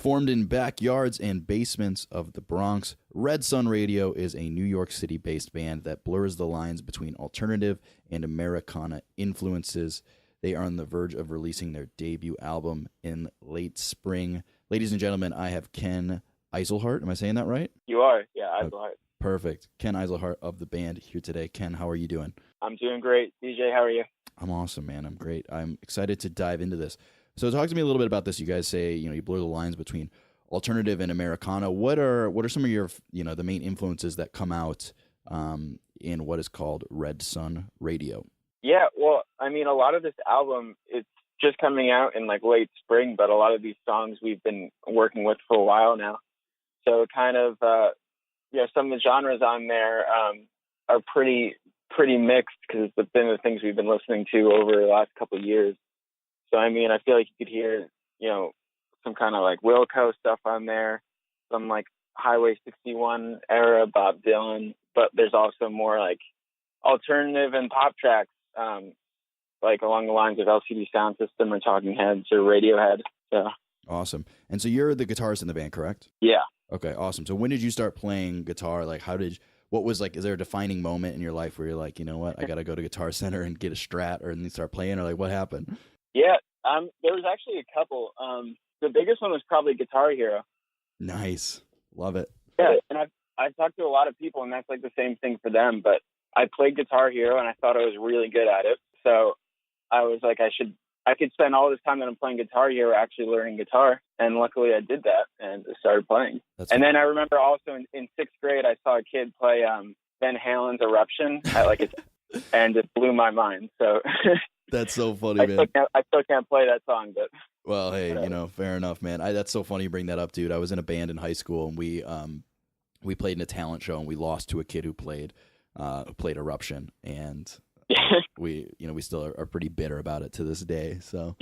Formed in backyards and basements of the Bronx, Red Sun Radio is a New York City-based band that blurs the lines between alternative and Americana influences. They are on the verge of releasing their debut album in late spring. Ladies and gentlemen, I have Ken Eiselhart. Am I saying that right? You are, yeah, Eiselhart. Perfect. Ken Eiselhart of the band here today. Ken, how are you doing? I'm doing great. DJ, how are you? I'm awesome, man. I'm great. I'm excited to dive into this. So talk to me a little bit about this. You guys say, you blur the lines between alternative and Americana. What are some of your, the main influences that come out in what is called Red Sun Radio? Yeah, well, I mean, a lot of this album, it's just coming out in like late spring, but a lot of these songs we've been working with for a while now. So kind of, some of the genres on there are pretty mixed because it's been the things we've been listening to over the last couple of years. So, I mean, I feel like you could hear, some kind of like Wilco stuff on there, some like Highway 61 era Bob Dylan, but there's also more like alternative and pop tracks, like along the lines of LCD Sound System or Talking Heads or Radiohead. So awesome. And so you're the guitarist in the band, correct? Yeah. Okay, awesome. So when did you start playing guitar? Like, what was like, is there a defining moment in your life where you're like, you know what, I got to go to Guitar Center and get a Strat or and then start playing, or like what happened? Yeah, there was actually a couple. The biggest one was probably Guitar Hero. Nice. Love it. Yeah, and I've talked to a lot of people, and that's like the same thing for them, but I played Guitar Hero, and I thought I was really good at it. So I was like, I could spend all this time that I'm playing Guitar Hero actually learning guitar, and luckily I did that and started playing. Then I remember also in sixth grade, I saw a kid play Van Halen's Eruption at like and it blew my mind. So that's so funny, man. I still can't play that song, but well, hey, fair enough, man. That's so funny you bring that up, dude. I was in a band in high school, and we played in a talent show, and we lost to a kid who played Eruption, and we still are pretty bitter about it to this day. So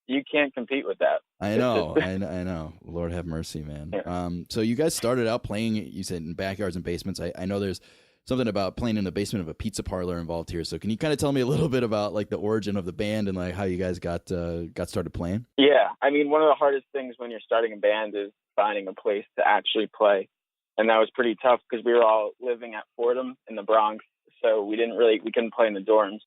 you can't compete with that. I know. Lord have mercy, man. Yeah. So you guys started out playing, you said, in backyards and basements. I know there's something about playing in the basement of a pizza parlor involved here. So can you kind of tell me a little bit about like the origin of the band and like how you guys got started playing? Yeah, I mean, one of the hardest things when you're starting a band is finding a place to actually play, and that was pretty tough because we were all living at Fordham in the Bronx, so we couldn't play in the dorms.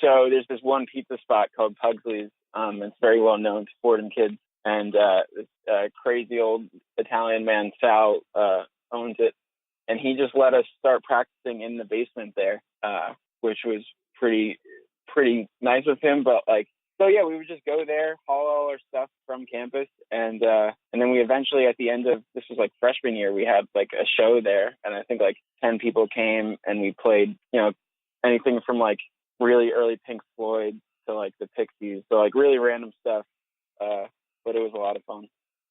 So there's this one pizza spot called Pugsley's. It's very well known to Fordham kids, and this crazy old Italian man, Sal, owns it. And he just let us start practicing in the basement there, which was pretty nice of him. But we would just go there, haul all our stuff from campus, and then we eventually, at the end of, this was like freshman year, we had like a show there, and I think like 10 people came, and we played, anything from like really early Pink Floyd to like the Pixies, so like really random stuff. But it was a lot of fun.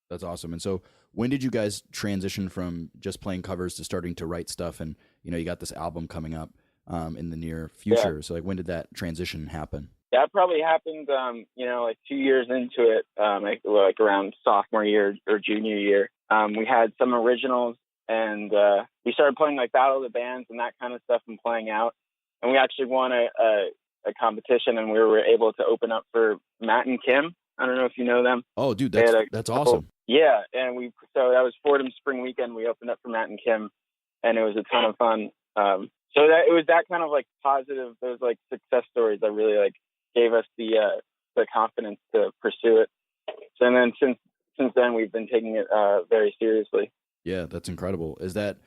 That's awesome. And so when did you guys transition from just playing covers to starting to write stuff? And, you got this album coming up in the near future. Yeah. So like, when did that transition happen? That probably happened, like 2 years into it, like around sophomore year or junior year. We had some originals, and we started playing like Battle of the Bands and that kind of stuff and playing out. And we actually won a competition, and we were able to open up for Matt and Kim. I don't know if you know them. Oh, dude, that's awesome. Yeah, and so that was Fordham Spring Weekend. We opened up for Matt and Kim, and it was a ton of fun. So it was that kind of like positive, those like success stories that really like gave us the confidence to pursue it. So, and then since then we've been taking it very seriously. Yeah, that's incredible. Has that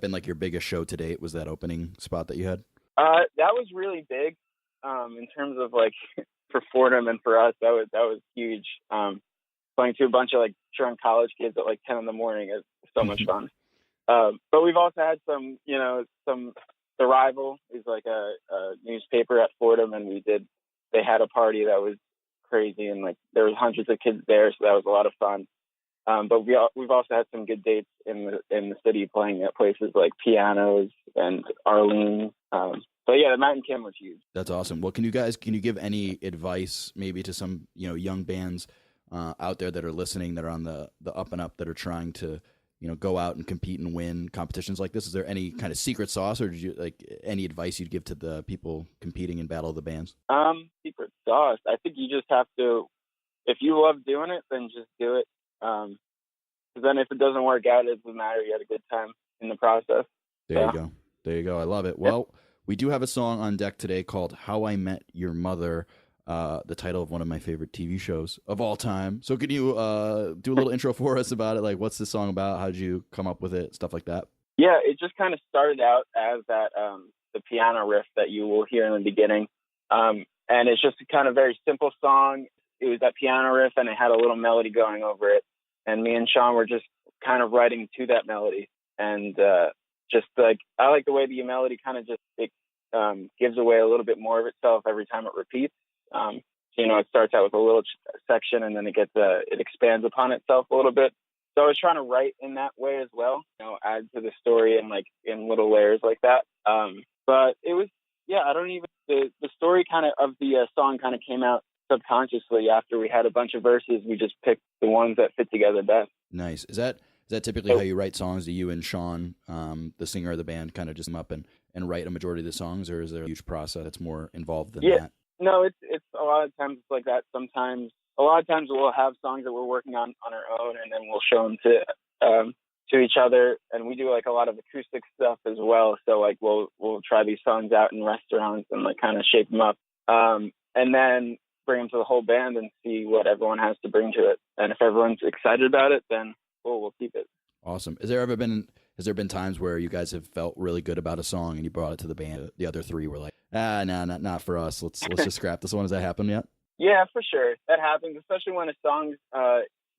been like your biggest show to date? Was that opening spot that you had? That was really big in terms of like for Fordham and for us. That was huge. Playing to a bunch of like drunk college kids at like 10 in the morning is so much fun. But we've also had some, The Rival is like a newspaper at Fordham, and they had a party that was crazy, and like there was hundreds of kids there, so that was a lot of fun. But we've also had some good dates in the city playing at places like Pianos and Arlene. But yeah, the Matt and Kim was huge. That's awesome. Well, can you give any advice maybe to some young bands out there that are listening, that are on the up and up, that are trying to go out and compete and win competitions like this? Is there any kind of secret sauce, or did you any advice you'd give to the people competing in Battle of the Bands? Secret sauce. I think you just have to, if you love doing it, then just do it. Because then if it doesn't work out, it doesn't matter. You had a good time in the process. There you go. There you go. I love it. Well, we do have a song on deck today called How I Met Your Mother, the title of one of my favorite TV shows of all time. So could you do a little intro for us about it? Like, what's this song about? How did you come up with it? Stuff like that. Yeah, it just kind of started out as that the piano riff that you will hear in the beginning. And it's just a kind of very simple song. It was that piano riff, and it had a little melody going over it. And me and Sean were just kind of writing to that melody. And just like, I like the way the melody kind of just, it gives away a little bit more of itself every time it repeats. So, you know, it starts out with a little section, and then it expands upon itself a little bit. So I was trying to write in that way as well, you know, add to the story and like in little layers like that. But it was, the story kind of the song kind of came out subconsciously after we had a bunch of verses. We just picked the ones that fit together best. Nice. Is that typically how you write songs? Do you and Sean, the singer of the band, kind of just come up and write a majority of the songs, or is there a huge process that's more involved than that? No, it's a lot of times it's like that. Sometimes, a lot of times we'll have songs that we're working on our own, and then we'll show them to each other. And we do like a lot of acoustic stuff as well. So like we'll try these songs out in restaurants and like kind of shape them up, and then bring them to the whole band and see what everyone has to bring to it. And if everyone's excited about it, then we'll keep it. Awesome. Has there been times where you guys have felt really good about a song and you brought it to the band? The other three were like, no, not for us. Let's just scrap this one. Has that happened yet? Yeah, for sure. That happens, especially when a song's,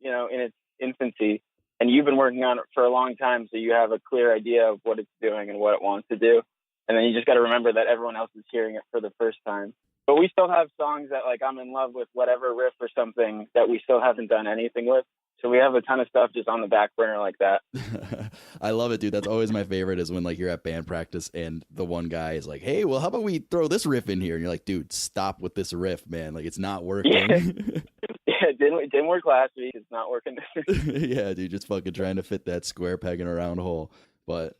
in its infancy, and you've been working on it for a long time, so you have a clear idea of what it's doing and what it wants to do. And then you just got to remember that everyone else is hearing it for the first time. But we still have songs that, like, I'm in love with whatever riff or something that we still haven't done anything with. So we have a ton of stuff just on the back burner like that. I love it, dude. That's always my favorite, is when like you're at band practice and the one guy is like, hey, well, how about we throw this riff in here? And you're like, dude, stop with this riff, man. Like, it's not working. It didn't work last week. It's not working this week. Yeah, dude, just fucking trying to fit that square peg in a round hole. But,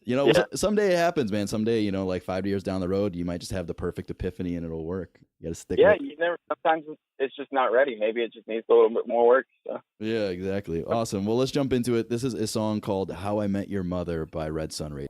someday it happens, man. Someday, like 5 years down the road, you might just have the perfect epiphany and it'll work. You got to stick with it. Sometimes it's just not ready. Maybe it just needs a little bit more work. So. Yeah, exactly. Awesome. Well, let's jump into it. This is a song called How I Met Your Mother by Red Sun Radio.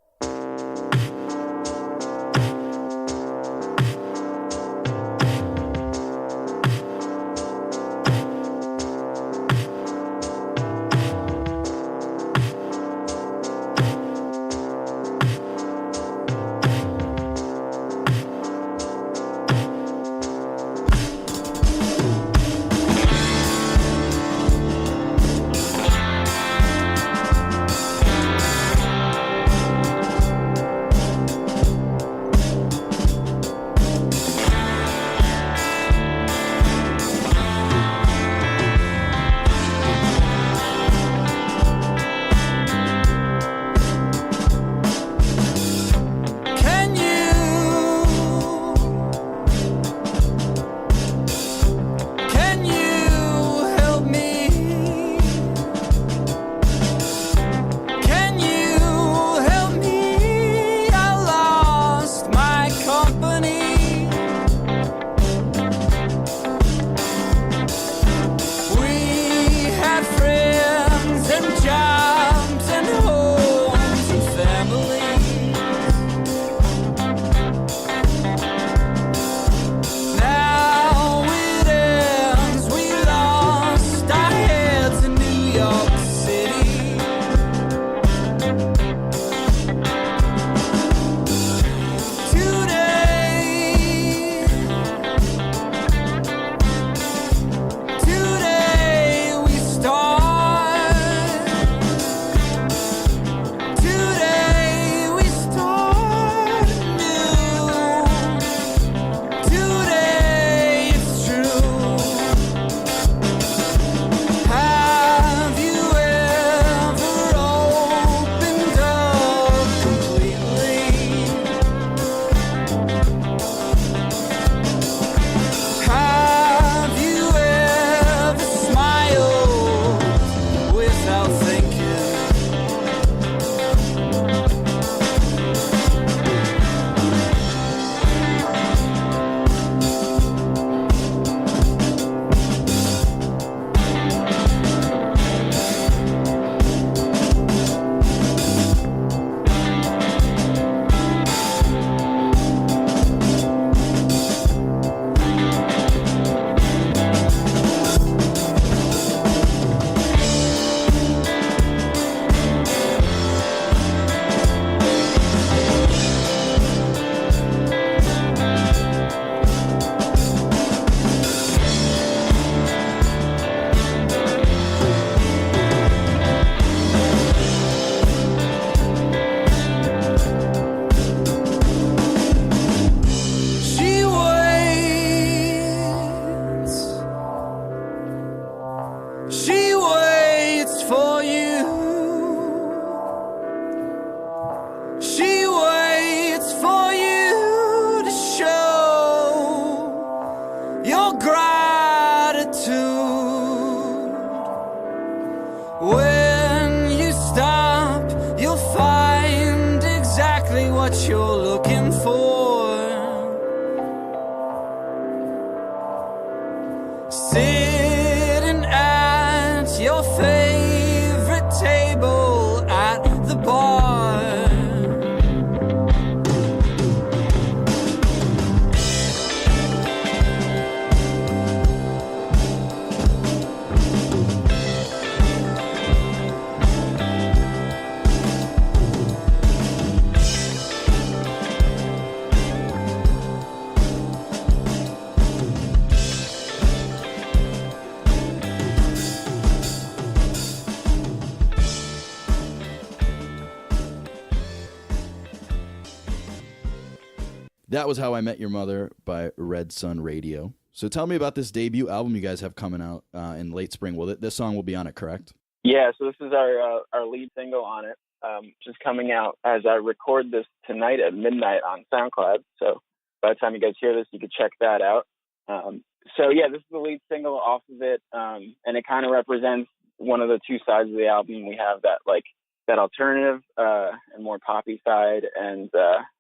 That was How I Met Your Mother by Red Sun Radio. So tell me about this debut album you guys have coming out in late spring. Well, this song will be on it, correct? Yeah, so this is our lead single on it, which is coming out as I record this tonight at midnight on SoundCloud. So by the time you guys hear this, you can check that out. So yeah, this is the lead single off of it, and it kind of represents one of the two sides of the album. We have that alternative and more poppy side, and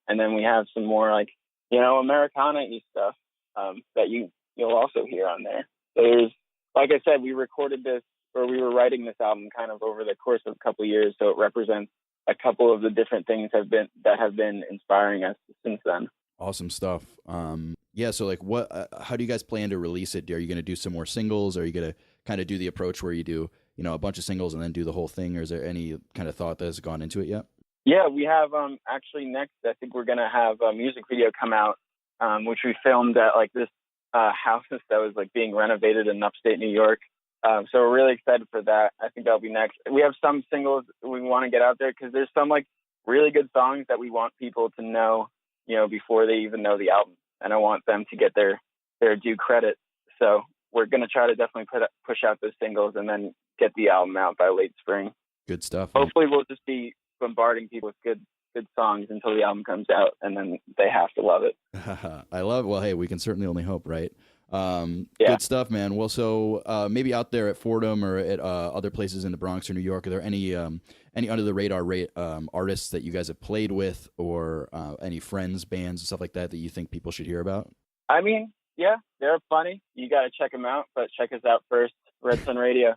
then we have some more Americana-y stuff that you'll also hear on there. So there's, like I said, we recorded this, or we were writing this album kind of over the course of a couple of years, so it represents a couple of the different things that have been inspiring us since then. Awesome stuff. Yeah, so how do you guys plan to release it? Are you going to do some more singles? Or are you going to kind of do the approach where you do, a bunch of singles and then do the whole thing? Or is there any kind of thought that has gone into it yet? Yeah, we have actually next, I think we're going to have a music video come out, which we filmed at this house that was being renovated in upstate New York. So we're really excited for that. I think that'll be next. We have some singles we want to get out there because there's some really good songs that we want people to know, before they even know the album. And I want them to get their due credit. So we're going to try to definitely push out those singles and then get the album out by late spring. Good stuff. Man. Hopefully we'll just be bombarding people with good songs until the album comes out, and then they have to love it. I love it. Well, hey, we can certainly only hope, right? Yeah. Good stuff, man. Well, so maybe out there at Fordham or at other places in the Bronx or New York, are there any under the radar artists that you guys have played with, or any friends, bands, and stuff like that you think people should hear about? I mean, yeah, they're funny. You got to check them out, but check us out first. Red Sun Radio.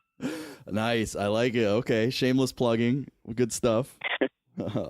Nice. I like it. Okay. Shameless plugging. Good stuff.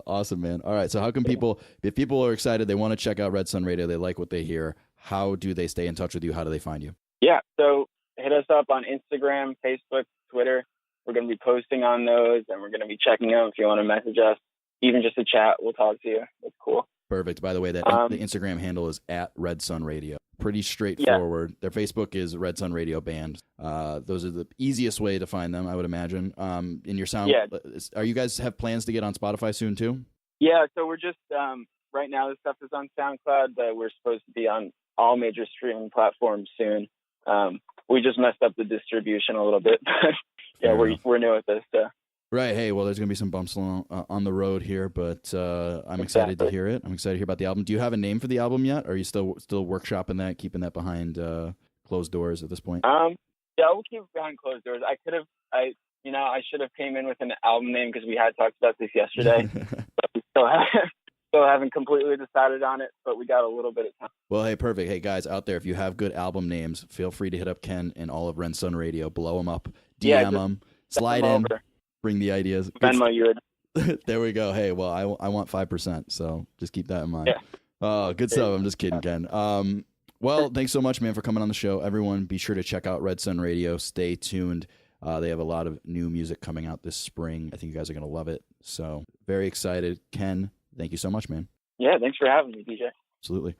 Awesome, man. All right. So how can people, if people are excited, they want to check out Red Sun Radio, they like what they hear, how do they stay in touch with you? How do they find you? Yeah. So hit us up on Instagram, Facebook, Twitter. We're going to be posting on those, and we're going to be checking them. If you want to message us, even just a chat, we'll talk to you. It's cool. Perfect. By the way, the Instagram handle is at Red Sun Radio. Pretty straightforward. Yeah. Their Facebook is Red Sun Radio Band. Those are the easiest way to find them, I would imagine. In your sound, yeah. Are you guys have plans to get on Spotify soon too? Yeah. So we're just right now the stuff is on SoundCloud, but we're supposed to be on all major streaming platforms soon. We just messed up the distribution a little bit. Yeah, we're new at this. Right. Hey, well, there's going to be some bumps on the road here, but I'm excited to hear it. I'm excited to hear about the album. Do you have a name for the album yet? Or are you still workshopping that, keeping that behind closed doors at this point? Yeah, we'll keep it behind closed doors. I should have came in with an album name because we had talked about this yesterday. But we still haven't completely decided on it, but we got a little bit of time. Well, hey, perfect. Hey, guys out there, if you have good album names, feel free to hit up Ken and all of Red Sun Radio. Blow them up, DM them, slide in. Over. Bring the ideas. Venmo you. There we go. Hey, well, I want 5%, so just keep that in mind. Yeah. Oh, good stuff. I'm just kidding, Ken. Well, thanks so much, man, for coming on the show. Everyone, be sure to check out Red Sun Radio. Stay tuned. They have a lot of new music coming out this spring. I think you guys are going to love it. So very excited. Ken, thank you so much, man. Yeah, thanks for having me, DJ. Absolutely.